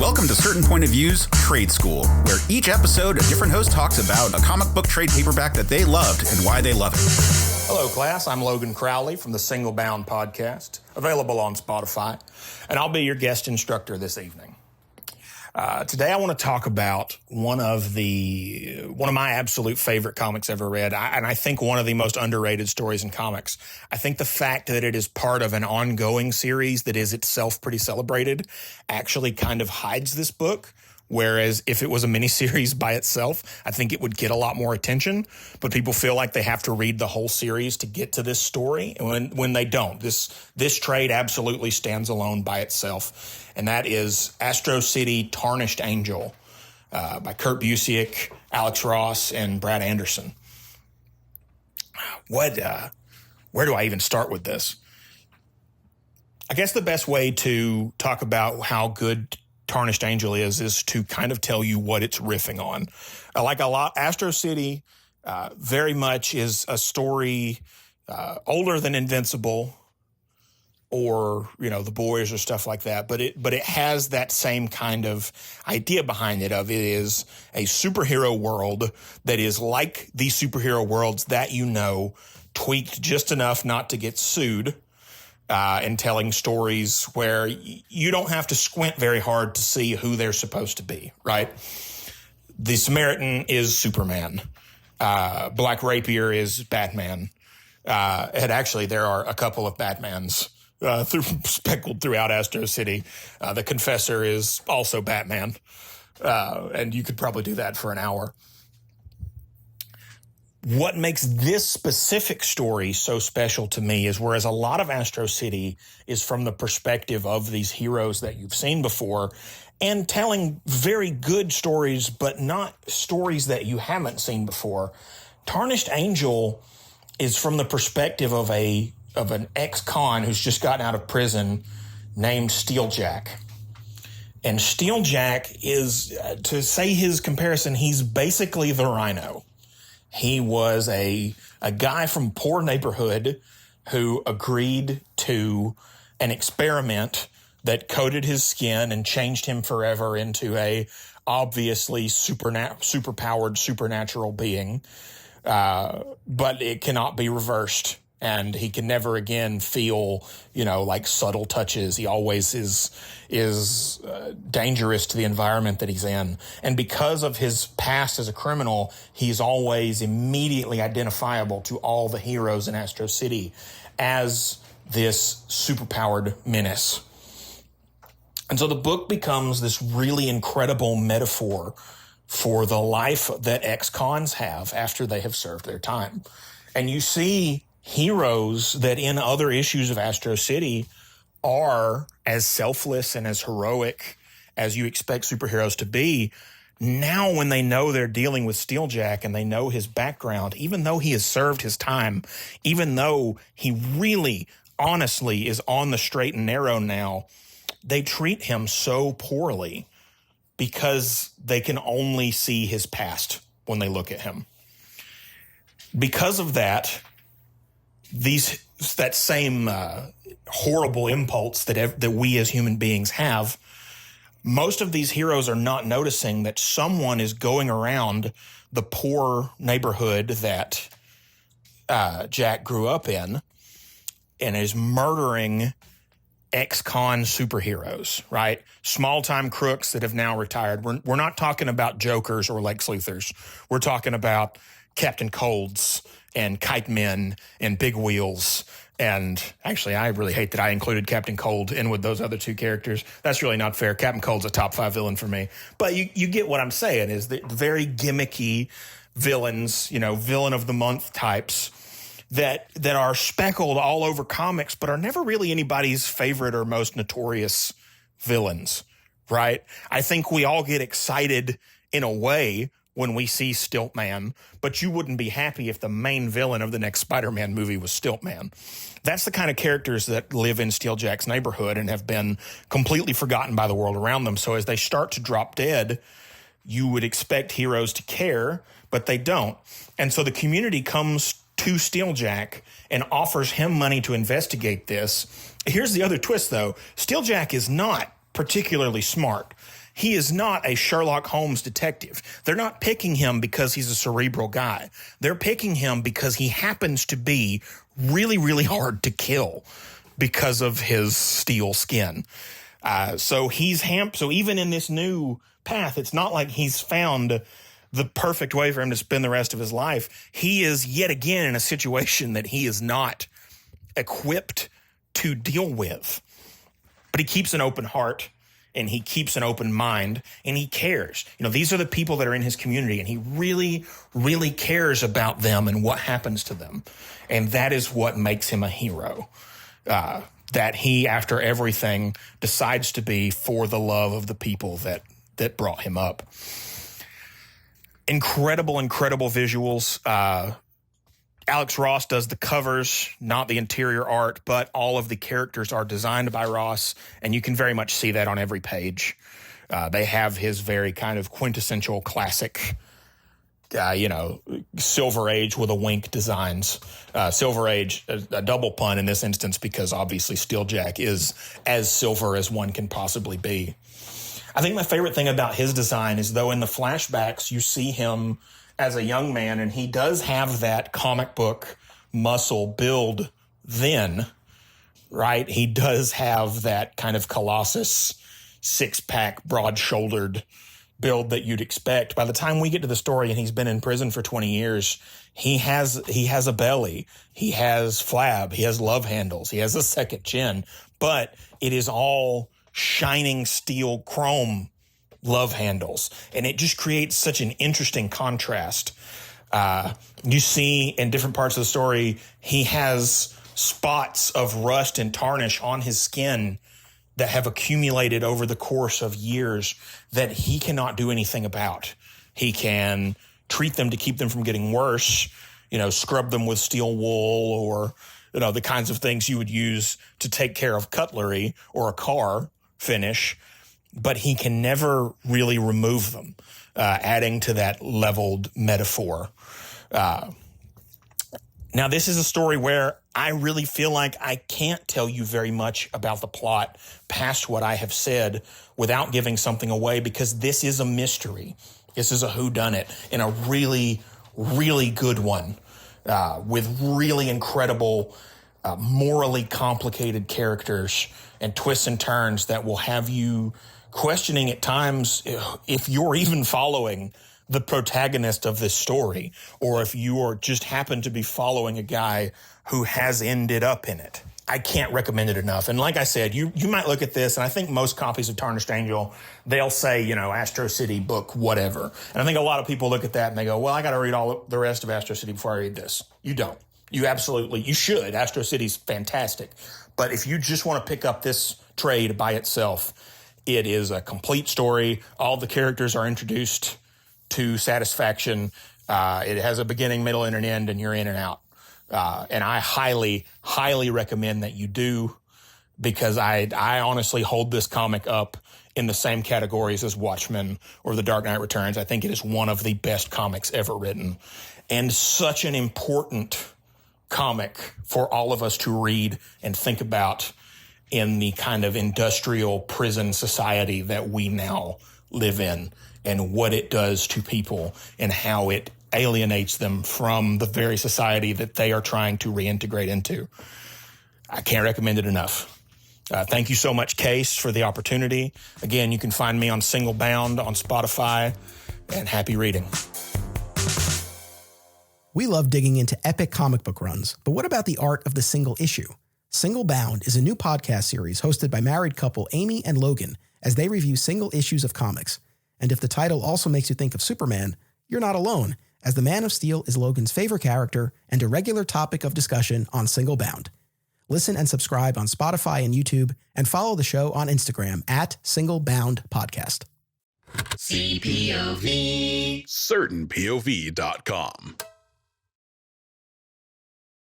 Welcome to Certain Point of Views Trade School, where each episode a different host talks about a comic book trade paperback that they loved and why they love it. Hello, class. I'm Logan Crowley from the Single Bound podcast, available on Spotify, and I'll be your guest instructor this evening. Today I want to talk about one of my absolute favorite comics ever read, and I think one of the most underrated stories in comics. I think the fact that it is part of an ongoing series that is itself pretty celebrated actually kind of hides this book, whereas if it was a miniseries by itself, I think it would get a lot more attention, but people feel like they have to read the whole series to get to this story, and when they don't. This trade absolutely stands alone by itself, and that is Astro City, Tarnished Angel by Kurt Busiek, Alex Ross, and Brad Anderson. Where do I even start with this? I guess the best way to talk about how good Tarnished Angel is to kind of tell you what it's riffing on. Astro City very much is a story older than Invincible or, The Boys or stuff like that, but it has that same kind of idea behind it of it is a superhero world that is like the superhero worlds that tweaked just enough not to get sued. And telling stories where you don't have to squint very hard to see who they're supposed to be, right? The Samaritan is Superman. Black Rapier is Batman. And actually, there are a couple of Batmans speckled throughout Astro City. The Confessor is also Batman. And you could probably do that for an hour. What makes this specific story so special to me is whereas a lot of Astro City is from the perspective of these heroes that you've seen before and telling very good stories, but not stories that you haven't seen before, Tarnished Angel is from the perspective of an ex-con who's just gotten out of prison named Steeljack. And Steeljack is, to say his comparison, he's basically the Rhino. He was a guy from poor neighborhood who agreed to an experiment that coated his skin and changed him forever into a obviously superpowered supernatural being. But it cannot be reversed. And he can never again feel, like subtle touches. He always is dangerous to the environment that he's in. And because of his past as a criminal, he's always immediately identifiable to all the heroes in Astro City as this superpowered menace. And so the book becomes this really incredible metaphor for the life that ex-cons have after they have served their time. And you see heroes that in other issues of Astro City are as selfless and as heroic as you expect superheroes to be. Now when they know they're dealing with Steeljack and they know his background, even though he has served his time, even though he really honestly is on the straight and narrow now, they treat him so poorly because they can only see his past when they look at him. Because of that, that same horrible impulse that we as human beings have, most of these heroes are not noticing that someone is going around the poor neighborhood that Jack grew up in and is murdering ex-con superheroes, right? Small-time crooks that have now retired. We're not talking about Jokers or Lex Luthors. We're talking about Captain Colds and Kite Men and Big Wheels. And actually, I really hate that I included Captain Cold in with those other two characters. That's really not fair. Captain Cold's a top 5 villain for me. But you get what I'm saying is that very gimmicky villains, villain of the month types that are speckled all over comics, but are never really anybody's favorite or most notorious villains, right? I think we all get excited in a way when we see Stiltman, but you wouldn't be happy if the main villain of the next Spider-Man movie was Stiltman. That's the kind of characters that live in Steeljack's neighborhood and have been completely forgotten by the world around them. So as they start to drop dead, you would expect heroes to care, but they don't. And so the community comes to Steeljack and offers him money to investigate this. Here's the other twist, though. Steeljack is not particularly smart. he is not a Sherlock Holmes detective. They're not picking him because he's a cerebral guy. They're picking him because he happens to be really, really hard to kill because of his steel skin. So even in this new path, it's not like he's found the perfect way for him to spend the rest of his life. He is yet again in a situation that he is not equipped to deal with. But he keeps an open heart and he keeps an open mind and he cares. These are the people that are in his community, and he really, really cares about them and what happens to them. And that is what makes him a hero. That he, after everything, decides to be for the love of the people that brought him up. Incredible visuals. Alex Ross does the covers, not the interior art, but all of the characters are designed by Ross, and you can very much see that on every page. They have his very kind of quintessential classic, Silver Age with a wink designs. Silver Age, a double pun in this instance, because obviously Steeljack is as silver as one can possibly be. I think my favorite thing about his design is, though, in the flashbacks, you see him as a young man, and he does have that comic book muscle build then, right? He does have that kind of Colossus six-pack, broad-shouldered build that you'd expect. By the time we get to the story and he's been in prison for 20 years, he has a belly, he has flab, he has love handles, he has a second chin, but it is all shining steel chrome love handles, and it just creates such an interesting contrast. You see in different parts of the story, he has spots of rust and tarnish on his skin that have accumulated over the course of years that he cannot do anything about. He can treat them to keep them from getting worse, scrub them with steel wool or, the kinds of things you would use to take care of cutlery or a car finish, but he can never really remove them, adding to that leveled metaphor. Now, this is a story where I really feel like I can't tell you very much about the plot past what I have said without giving something away, because this is a mystery. This is a whodunit, and a really, really good one, with really incredible, morally complicated characters and twists and turns that will have you questioning at times if you're even following the protagonist of this story, or if you are just happen to be following a guy who has ended up in it. I can't recommend it enough. And like I said, you might look at this, and I think most copies of Tarnished Angel, they'll say, Astro City book, whatever. And I think a lot of people look at that and they go, well, I got to read all the rest of Astro City before I read this. You don't. You should. Astro City's fantastic. But if you just want to pick up this trade by itself, it is a complete story. All the characters are introduced to satisfaction. It has a beginning, middle, and an end, and you're in and out. And I highly, highly recommend that you do, because I honestly hold this comic up in the same categories as Watchmen or The Dark Knight Returns. I think it is one of the best comics ever written, and such an important comic for all of us to read and think about in the kind of industrial prison society that we now live in, and what it does to people and how it alienates them from the very society that they are trying to reintegrate into. I can't recommend it enough. Thank you so much, Case, for the opportunity. Again, you can find me on Single Bound on Spotify, and happy reading. We love digging into epic comic book runs, but what about the art of the single issue? Single Bound is a new podcast series hosted by married couple Amy and Logan as they review single issues of comics. And if the title also makes you think of Superman, you're not alone, as the Man of Steel is Logan's favorite character and a regular topic of discussion on Single Bound. Listen and subscribe on Spotify and YouTube, and follow the show on Instagram at Single Bound Podcast. CPOV. CertainPOV.com.